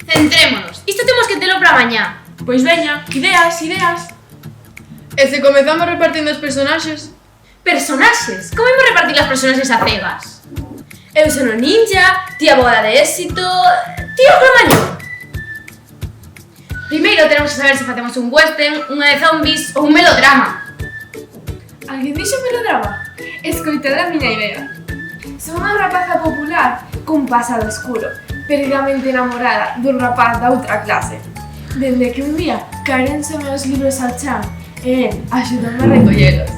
Centrémonos. Isto temos que telo para mañá. Pois veña, ideas. E se comezamos repartindo os personaxes? Personaxes? Como imos repartir as personaxes a cegas? Eu son o ninja, ti abogada de éxito, ti o cromañón. Primeiro tenemos que saber se facemos un western, unha de zombies ou un melodrama. Alguén dixo melodrama? Escoitade a miña idea. Son unha rapaza popular cun pasado escuro, perdidamente enamorada dun rapaz da outra clase. Dende que un día caénseme os libros ao chan e el axudoume a recollelos.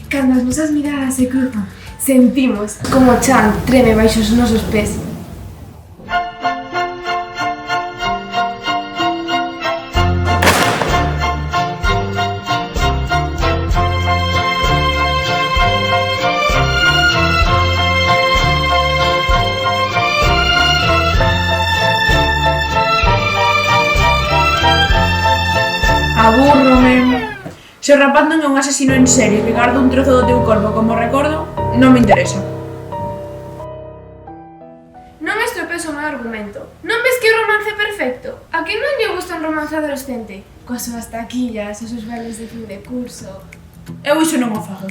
Cando as nosas miradas se cruzan, sentimos como o chan treme baixo os nosos pés. Abúrrome. Se o rapaz non é un asesino en serie que garda un trozo do teu corpo como recordo, non me interesa. Non estropees o meu argumento. Non ves que o romance é perfecto? A que non lle gusta un romance adolescente? Coas súas taquillas, os seus bailes de fin de curso... Eu iso non o fago.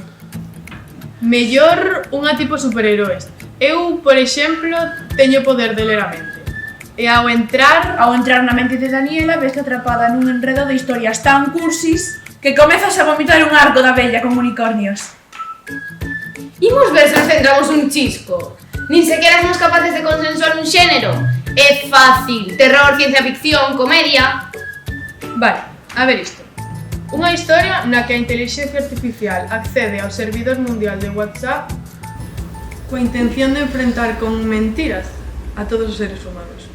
Mellor unha tipo superheroes. Eu, por exemplo, teño o poder de ler a mente. E ao entrar na mente de Daniela, ves atrapada nun enredo de historias tan cursis que comezas a vomitar un arco da bella con unicornios. Imos ver se nos centramos un chisco. Nin sequera somos capaces de consensuar un xénero. É fácil. Terror, ciencia ficción, comedia... Vale, a ver isto. Unha historia na que a inteligencia artificial accede ao servidor mundial de WhatsApp coa intención de enfrentar con mentiras a todos os seres humanos.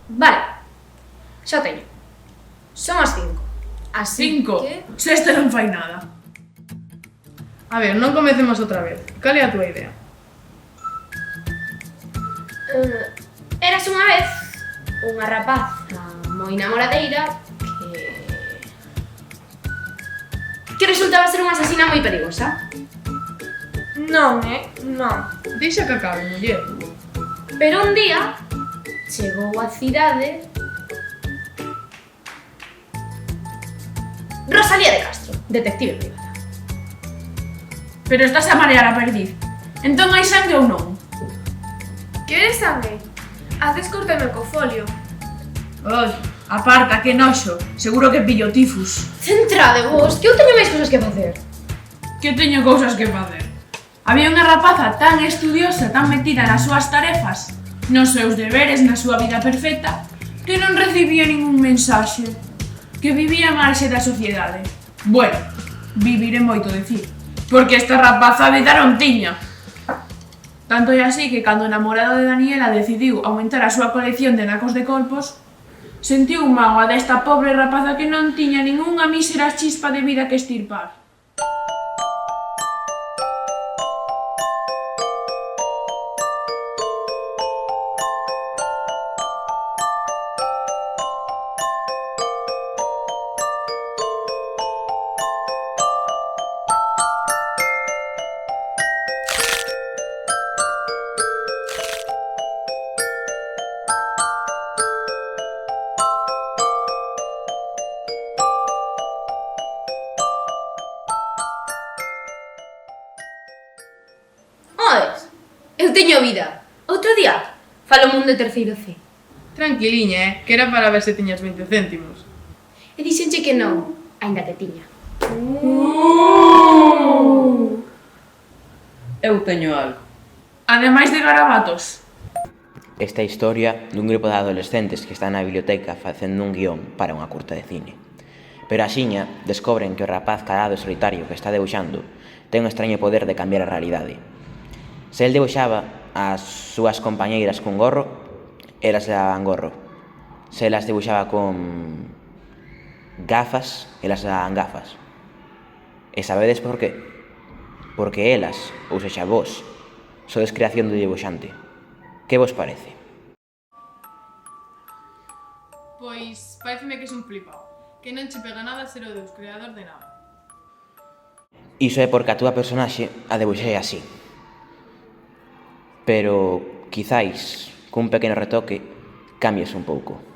Vale, xa teño. Son as 5. Así Cinco. que... Se este non fai nada. A ver, non comecemos outra vez. Cal é a túa idea? Eras unha vez unha rapaza moi namoradeira que resultaba ser unha asesina moi perigosa. Non, non. Deixa que acabe, muller. Pero un día chegou á cidade Rosalía de Castro, detective privada. Pero estás a marear a perdiz. Entón hai sangue ou non? Queres sangue? Haces cortame co folio. Oi, aparta, que noxo. Seguro que pillo tifus. Centrade vos, que eu teño máis cousas que facer. Que teño cousas que facer. Había unha rapaza tan estudiosa, tan metida nas súas tarefas, nos seus deberes, na súa vida perfecta, que non recibía ningún mensaxe, que vivía a marxe da sociedade. Bueno, vivir é moito decir, porque esta rapaza vida non tiña. Tanto é así que cando o namorado de Daniela decidiu aumentar a súa colección de nacos de corpos, sentiu mágoa desta pobre rapaza que non tiña ningunha mísera chispa de vida que estirpar. Oes, eu teño vida. Outro día falo un de terceiro C. Tranquiliña, que era para ver se tiñas 20 céntimos. E dixenche que non, aínda que tiña. Eu teño algo. Ademais de garabatos. Esta historia dun grupo de adolescentes que están na biblioteca facendo un guión para unha curta de cine. Pero axiña descobren que o rapaz calado e solitario que está debuxando ten un extraño poder de cambiar a realidade. Se el debuxaba as súas compañeiras cun gorro, elas levaban gorro. Se elas debuxaba con gafas, elas dan gafas. E sabedes por qué? Porque elas, ou sexa vos, sodes creación do dibuixante. Que vos parece? Pois pareceme que es un flipao, que non che pega nada ser o deus creador de nada. Iso é porque a túa personaxe a debuxei así. Pero, quizáis, cun pequeno retoque, cambies un pouco.